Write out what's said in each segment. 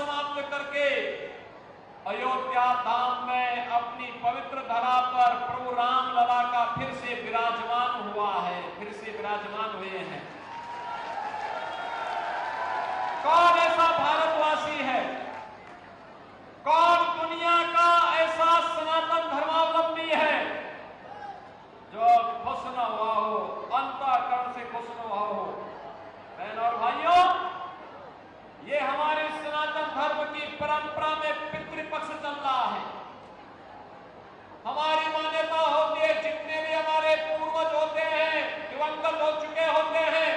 समाप्त करके अयोध्या धाम में अपनी पवित्र धरा पर प्रभु रामलला का फिर से विराजमान हुआ है, फिर से विराजमान हुए हैं। कौन ऐसा भारतवासी है, कौन दुनिया का ऐसा सनातन धर्मावलंबी है जो खुश न हुआ हो, अंतःकरण से खुश न हुआ हो? बहन और भाइयों, ये हमारे सनातन धर्म की परंपरा में पितृपक्ष चल रहा है। हमारी मान्यता होती है, जितने भी हमारे पूर्वज होते हैं, दिवंगत हो चुके होते हैं,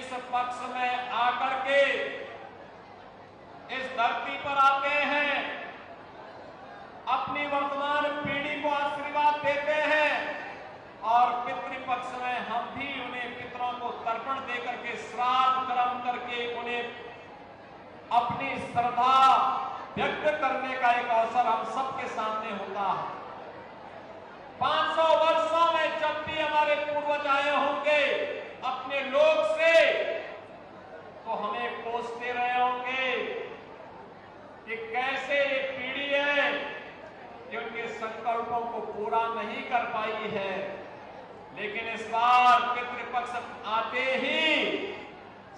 इस पक्ष में आकर के इस धरती पर आते हैं, अपनी वर्तमान पीढ़ी को आशीर्वाद देते हैं, और पितृपक्ष में हम भी उन्हें पितरों को तर्पण देकर के श्राद्ध कर्म करके उन्हें अपनी श्रद्धा व्यक्त करने का एक अवसर हम सबके सामने होता है। 500 वर्षों में जब भी हमारे पूर्वज आए होंगे अपने लोक से, तो हमें कोसते रहे होंगे कि कैसे ये पीढ़ी है कि उनके संकल्पों को पूरा नहीं कर पाई है। लेकिन इस बार पितृपक्ष आते ही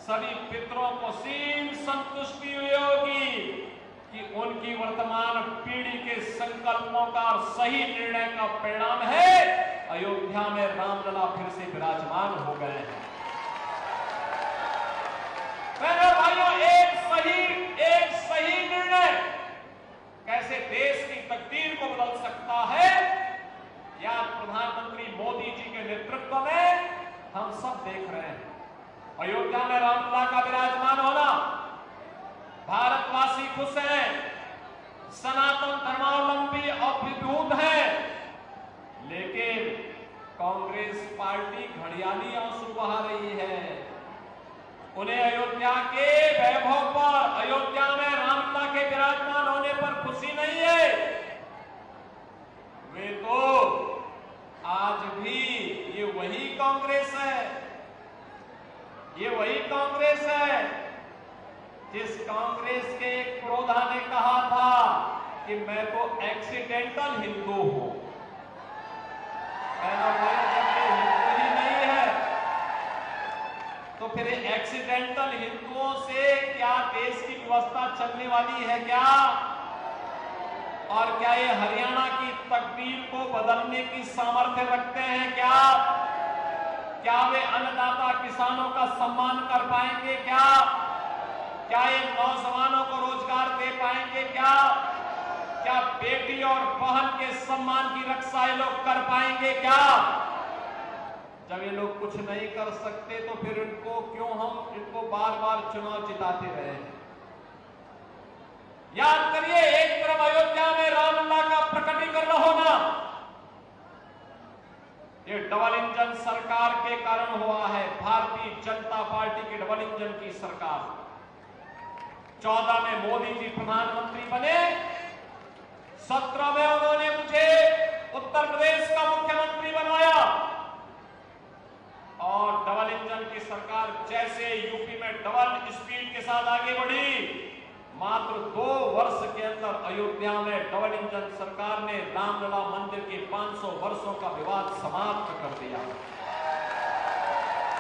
सभी पितरों को सीम संतुष्टि हुई होगी कि उनकी वर्तमान पीढ़ी के संकल्पों का और सही निर्णय का परिणाम है अयोध्या में रामलला फिर से विराजमान हो गए हैं। मेरे भाइयों, एक सही निर्णय कैसे देश की तकदीर को बदल सकता है, या प्रधानमंत्री मोदी जी के नेतृत्व में हम सब देख रहे हैं। अयोध्या में रामलला का विराजमान होना, भारतवासी खुश हैं, सनातन धर्मावलंबी अभिभूत हैं, लेकिन कांग्रेस पार्टी घड़ियाली आंसू बहा रही है। उन्हें अयोध्या के वैभव पर, अयोध्या में रामलला के विराजमान होने पर खुशी नहीं है। वे तो आज भी ये वही कांग्रेस है, ये वही कांग्रेस है जिस कांग्रेस के एक प्रौढ़ा ने कहा था कि मैं तो एक्सीडेंटल हिंदू हूं। जब ये हिंदू ही नहीं है तो फिर एक्सीडेंटल हिंदुओं से क्या देश की व्यवस्था चलने वाली है क्या? और क्या ये हरियाणा की तकदीर को बदलने की सामर्थ्य रखते हैं क्या? क्या वे अन्नदाता किसानों का सम्मान कर पाएंगे क्या? क्या ये नौजवानों को रोजगार दे पाएंगे क्या? क्या बेटी और बहन के सम्मान की रक्षा ये लोग कर पाएंगे क्या? जब ये लोग कुछ नहीं कर सकते तो फिर इनको क्यों हम इनको बार बार चुनाव जिताते रहे? याद करिए, एक तरफ अयोध्या में रामलला का प्रकटीकरण होना, ये डबल इंजन सरकार के कारण हुआ है। भारतीय जनता पार्टी की डबल इंजन की सरकार। 14 में मोदी जी प्रधानमंत्री बने, 17 में उन्होंने मुझे उत्तर प्रदेश का मुख्यमंत्री बनवाया, और डबल इंजन की सरकार जैसे यूपी में डबल स्पीड के साथ आगे बढ़ी, मात्र 2 वर्ष के अंदर अयोध्या में डबल इंजन सरकार ने रामलला मंदिर के 500 वर्षों का विवाद समाप्त कर दिया।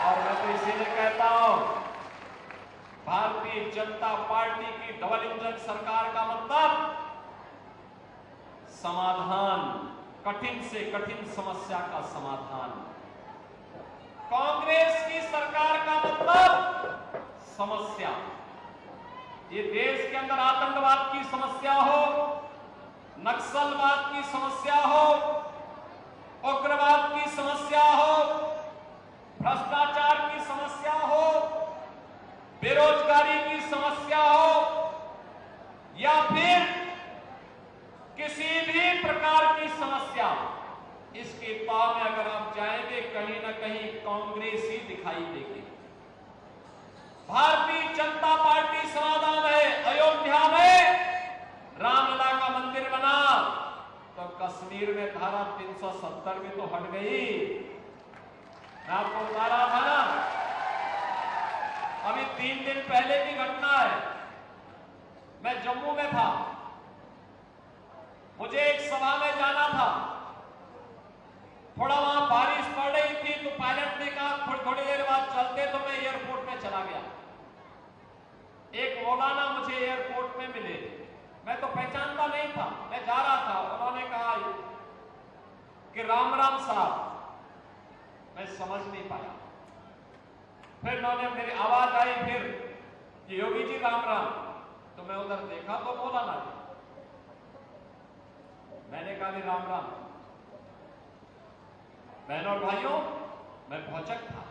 और मैं तो इसीलिए कहता हूं, भारतीय जनता पार्टी की डबल इंजन सरकार का मतलब समाधान, कठिन से कठिन समस्या का समाधान। कांग्रेस की सरकार का मतलब समस्या। ये देश के अंदर आतंकवाद की समस्या हो, नक्सलवाद की समस्या हो, उग्रवाद की समस्या हो, भ्रष्टाचार की समस्या हो, बेरोजगारी की समस्या हो, या फिर किसी भी प्रकार की समस्या, इसके ताव में अगर आप जाएंगे कहीं ना कहीं कांग्रेस ही दिखाई देगी। भारतीय जनता पार्टी समाधान है। अयोध्या में रामलला का मंदिर बना तो कश्मीर में धारा 370 भी तो हट गई। मैं आपको बता रहा था ना, अभी 3 दिन पहले की घटना है। मैं जम्मू में था, मुझे एक सभा में जाना था, थोड़ा वहां बारिश पड़ रही थी तो पायलट ने कहा थोड़ी देर बाद चलते, तो मैं एयरपोर्ट में चला गया। एक मौलाना मुझे एयरपोर्ट में मिले, मैं तो पहचानता नहीं था, मैं जा रहा था। उन्होंने कहा कि राम राम साहब, मैं समझ नहीं पाया। फिर उन्होंने, मेरी आवाज आई फिर कि योगी जी राम राम, तो मैं उधर देखा तो मौलाना जी। मैंने कहा राम राम। बहनों और भाइयों, मैं भौचक था।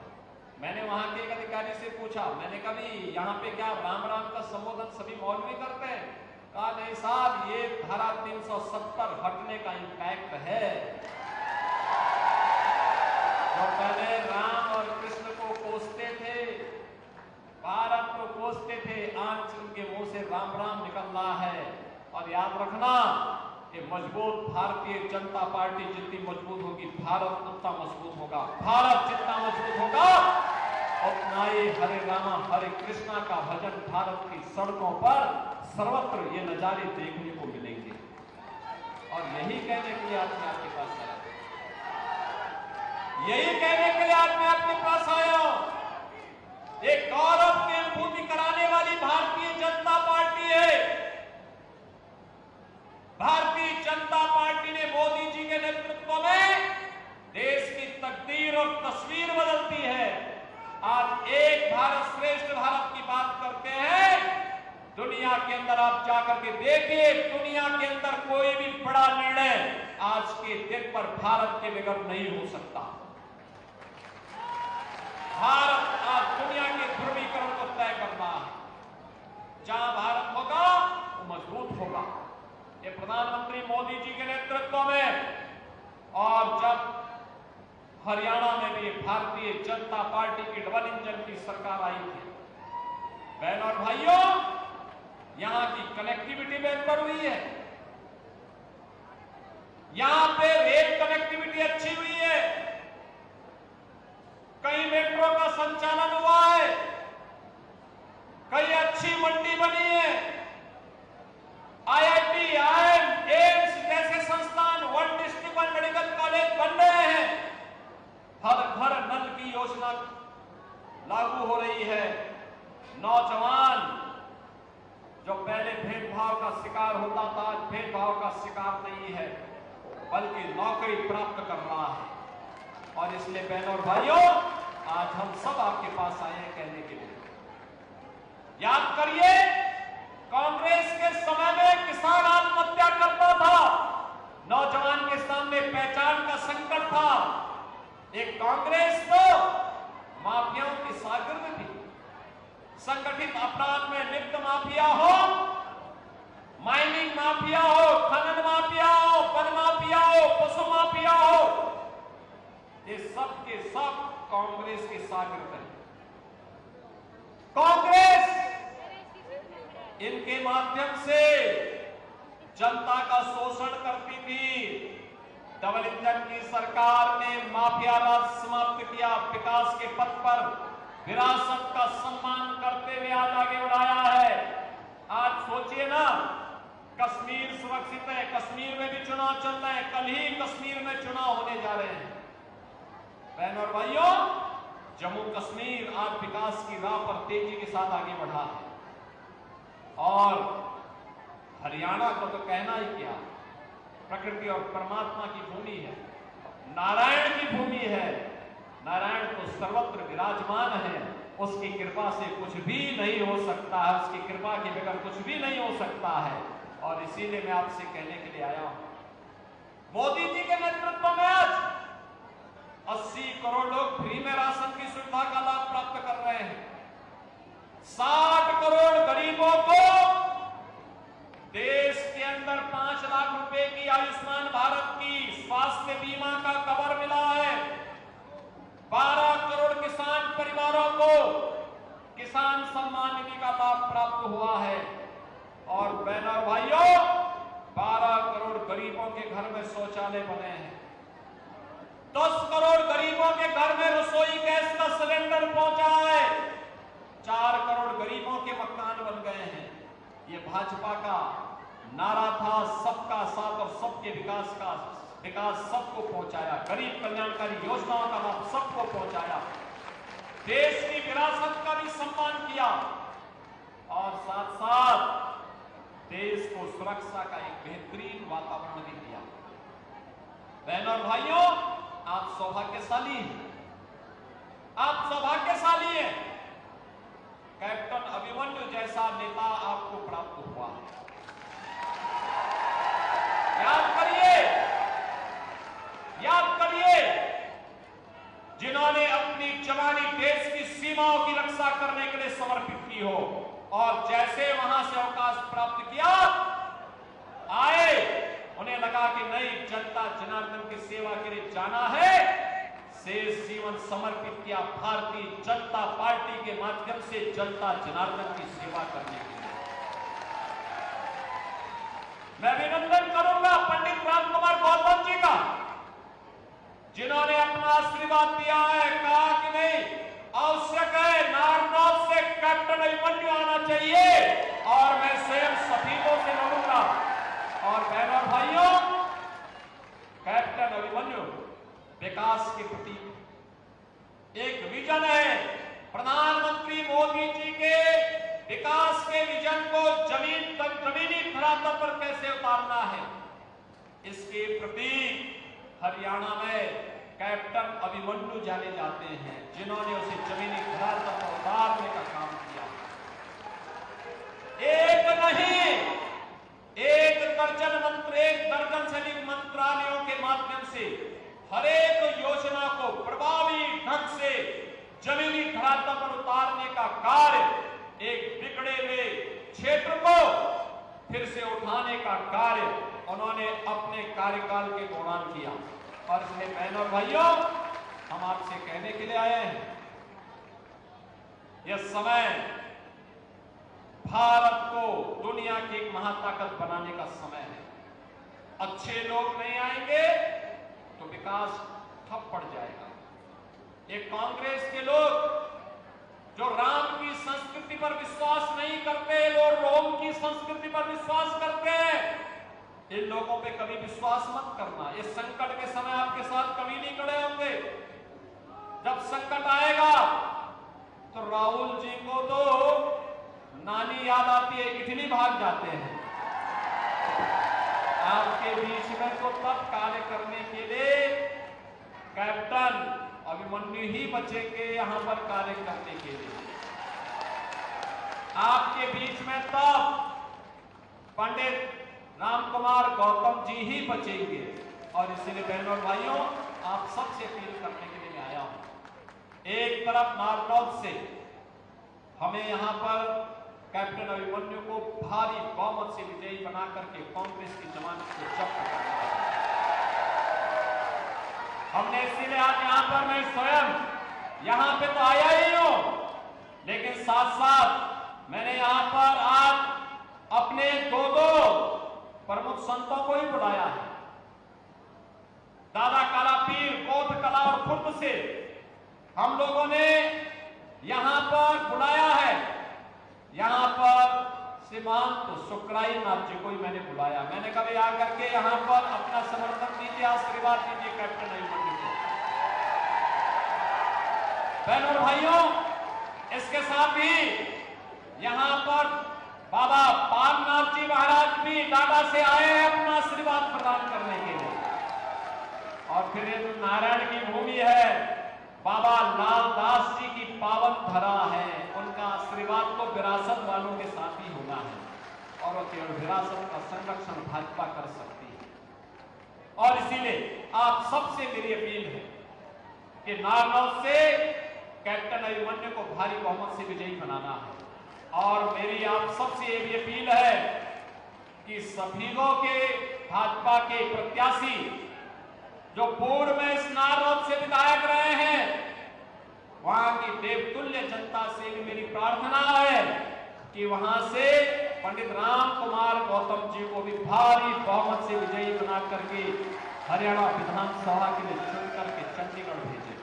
मैंने वहां के एक अधिकारी से पूछा, मैंने कहा यहाँ पे क्या राम राम का संबोधन सभी मौलवी करते हैं? कहा नहीं साहब, ये धारा 370 हटने का इम्पैक्ट है। जो पहले राम और कृष्ण को कोसते थे, भारत को कोसते थे, आज उनके मुंह से राम राम निकल रहा है। और याद रखना, ये मजबूत भारतीय जनता पार्टी जितनी मजबूत होगी, भारत उतना मजबूत होगा। भारत जितना मजबूत होगा, उतना ही हरे रामा हरे कृष्णा का भजन भारत की सड़कों पर सर्वत्र ये नजारे देखने को मिलेंगे। और यही कहने के लिए आज मैं आपके पास आया, यही कहने के लिए आज मैं आपके पास आया हूं। एक गौरव की अनुभूति कराने वाली भारतीय जनता पार्टी है। भारतीय जनता पार्टी ने मोदी जी के नेतृत्व में देश की तकदीर और तस्वीर बदलती है। आज एक भारत श्रेष्ठ भारत की बात करते हैं। दुनिया के अंदर आप जाकर के देखिए, दुनिया के अंदर कोई भी बड़ा निर्णय आज के दिन पर भारत के बगैर नहीं हो सकता। भारत आज दुनिया के ध्रुवीकरण को तय करता है। जहां भारत होगा वो मजबूत होगा। ये प्रधानमंत्री मोदी जी के नेतृत्व में, और जब हरियाणा में भी भारतीय जनता पार्टी की डबल इंजन की सरकार आई थी, बहनों और भाइयों, यहां की कनेक्टिविटी बेहतर हुई है। यहां पे रेल कनेक्टिविटी अच्छी हुई है, कई मेट्रो का संचालन हुआ है, कई अच्छी मंडी बनी है, IIT, IIM, एम्स जैसे संस्थान, one district one medical college बन रहे हैं। हर घर नल की योजना लागू हो रही है। नौजवान जो पहले भेदभाव का शिकार होता था, आज भेदभाव का शिकार नहीं है, बल्कि नौकरी प्राप्त कर रहा है। और इसलिए बहनों और भाइयों, आज हम सब आपके पास आए हैं कहने के लिए, याद करिए, कांग्रेस के समय में किसान आत्महत्या करता था, नौजवान के सामने पहचान का संकट था। एक कांग्रेस तो माफियाओं की शागिर्द थी। संगठित अपराध में लिप्त माफिया हो, माइनिंग माफिया हो, खनन माफिया हो, वन माफिया हो, पशु माफिया हो, ये सब के सब कांग्रेस के शागिर्द हैं। कांग्रेस इनके माध्यम से जनता का शोषण करती थी। डबल इंजन की सरकार ने माफिया राज समाप्त किया, विकास के पथ पर विरासत का सम्मान करते हुए आज आगे बढ़ाया है। आज सोचिए ना, कश्मीर सुरक्षित है, कश्मीर में भी चुनाव चल रहे हैं, कल ही कश्मीर में चुनाव होने जा रहे हैं। बहनों और भाइयों, जम्मू कश्मीर आज विकास की राह पर तेजी के साथ आगे बढ़ा है। और हरियाणा को तो कहना ही क्या, प्रकृति और परमात्मा की भूमि है, नारायण की भूमि है। नारायण तो सर्वत्र विराजमान है, उसकी कृपा से कुछ भी नहीं हो सकता है, उसकी कृपा के बगैर कुछ भी नहीं हो सकता है। और इसीलिए मैं आपसे कहने के लिए आया हूं, मोदी जी के नेतृत्व में आज 80 करोड़ लोग फ्री में राशन की सुविधा का लाभ प्राप्त कर रहे हैं। 60 करोड़ गरीबों को देश के अंदर 5 लाख रुपए की आयुष्मान भारत की स्वास्थ्य बीमा का कवर मिला है। 12 करोड़ किसान परिवारों को किसान सम्मान निधि का लाभ प्राप्त हुआ है। और बहनों और भाइयों, 12 करोड़ गरीबों के घर में शौचालय बने हैं। 10 करोड़ गरीबों के घर में रसोई गैस का सिलेंडर पहुंचा है। 4 करोड़ गरीबों के मकान बन गए हैं। ये भाजपा का नारा था, सबका साथ और सबके विकास का विकास सबको पहुंचाया, गरीब कल्याणकारी योजनाओं का लाभ सबको पहुंचाया, देश की विरासत का भी सम्मान किया और साथ साथ देश को सुरक्षा का एक बेहतरीन वातावरण भी दिया। बहनों और भाइयों, आप सौभाग्यशाली हैं, आप सौभाग्यशाली हैं। कैप्टन अभिमन्यु जैसा नेता आपको प्राप्त हुआ। याद करिए जिन्होंने अपनी जवानी देश की सीमाओं की रक्षा करने के लिए समर्पित की हो और जैसे वहां से अवकाश प्राप्त किया, आए, उन्हें लगा कि नहीं, जनता जनार्दन की सेवा के लिए जाना है, शेष जीवन समर्पित किया भारतीय जनता पार्टी के माध्यम से जनता जनार्दन की सेवा करने के लिए। मैं अभिनंदन करूंगा पंडित राम कुमार गौतम जी का, जिन्होंने अपना आशीर्वाद दिया है, कहा कि नहीं, आवश्यक है, नारनौल से कैप्टन अभिमन्यु आना चाहिए और मैं स्वयं सफीलों से लड़ूंगा। और बहनों और भाइयों, कैप्टन अभिमन्यु विकास के प्रति एक विजन है। प्रधानमंत्री मोदी जी के विकास के विजन को जमीन तक, जमीनी धरातल पर कैसे उतारना है, इसके प्रति हरियाणा में कैप्टन अभिमन्यु जाने जाते हैं, जिन्होंने उसे जमीनी धरातल पर उतारने का काम किया। एक नहीं, एक दर्जन से अधिक मंत्रालयों के माध्यम से हर एक योजना को प्रभावी ढंग से जमीनी धरातल पर उतारने का कार्य, एक बिगड़े हुए क्षेत्र को फिर से उठाने का कार्य उन्होंने अपने कार्यकाल के दौरान किया। और इसलिए बहनों और भाइयों, हम आपसे कहने के लिए आए हैं, यह समय भारत को दुनिया की एक महाताकत बनाने का समय है। अच्छे लोग नहीं आएंगे तो विकास ठप पड़ जाएगा। ये कांग्रेस के लोग जो राम की संस्कृति पर विश्वास नहीं करते, लोग रोम की संस्कृति पर विश्वास करते हैं, इन लोगों पे कभी विश्वास मत करना। इस संकट के समय आपके साथ कभी नहीं खड़े होंगे। जब संकट आएगा तो राहुल जी को तो नानी याद आती है, इटली भाग जाते हैं। आपके बीच में तो तब कार्य करने के लिए कैप्टन अभिमन्यु ही बचेंगे, यहां पर कार्य करने के लिए। आपके बीच में तब पंडित राम कुमार गौतम जी ही बचेंगे। और इसीलिए बहनों और भाइयों, आप सबसे अपील करने के लिए मैं आया हूं। एक तरफ नारनौल से हमें यहां पर कैप्टन अभिमन्यु को भारी बहुमत से विजयी बना करके कांग्रेस की जमानत को जब्त करना है। हमने इसीलिए आज यहां पर, मैं स्वयं यहां पे तो आया ही हूं, लेकिन साथ साथ मैंने यहां पर आज अपने दो प्रमुख संतों को ही बुलाया है। दादा काला पीर बौद्ध कला और खुर्द से हम लोगों ने यहां पर बुलाया है। यहां पर श्रीमान शुक्राई नाथ जी को ही मैंने बुलाया। मैंने कभी आकर के यहां पर अपना समर्थन दीजिए, आशीर्वाद दीजिए कैप्टन अभिमन्यु को। बहनों और भाइयों, इसके साथ ही यहां पर बाबा पालनाथ जी महाराज भी डाडा से आए हैं अपना आशीर्वाद प्रदान करने के लिए। और फिर ये जो नारायण की भूमि है, बाबा लालदास जी की पावन धरा है, उनका आशीर्वाद तो विरासत वालों के साथ ही होना है और केवल विरासत का संरक्षण भाजपा कर सकती है। और इसीलिए आप सबसे मेरी अपील है कि नारनौल से कैप्टन अभिमन्यु को भारी बहुमत से विजयी बनाना है। और मेरी आप सबसे ये भी अपील है कि सभी के भाजपा के प्रत्याशी जो पूर्व में इस नारनौल से विधायक रहे हैं, वहां की देवतुल्य जनता से भी मेरी प्रार्थना है कि वहां से पंडित राम कुमार गौतम जी को भी भारी बहुमत से विजयी बना करके हरियाणा विधानसभा के लिए चुन करके चंडीगढ़ भेजे।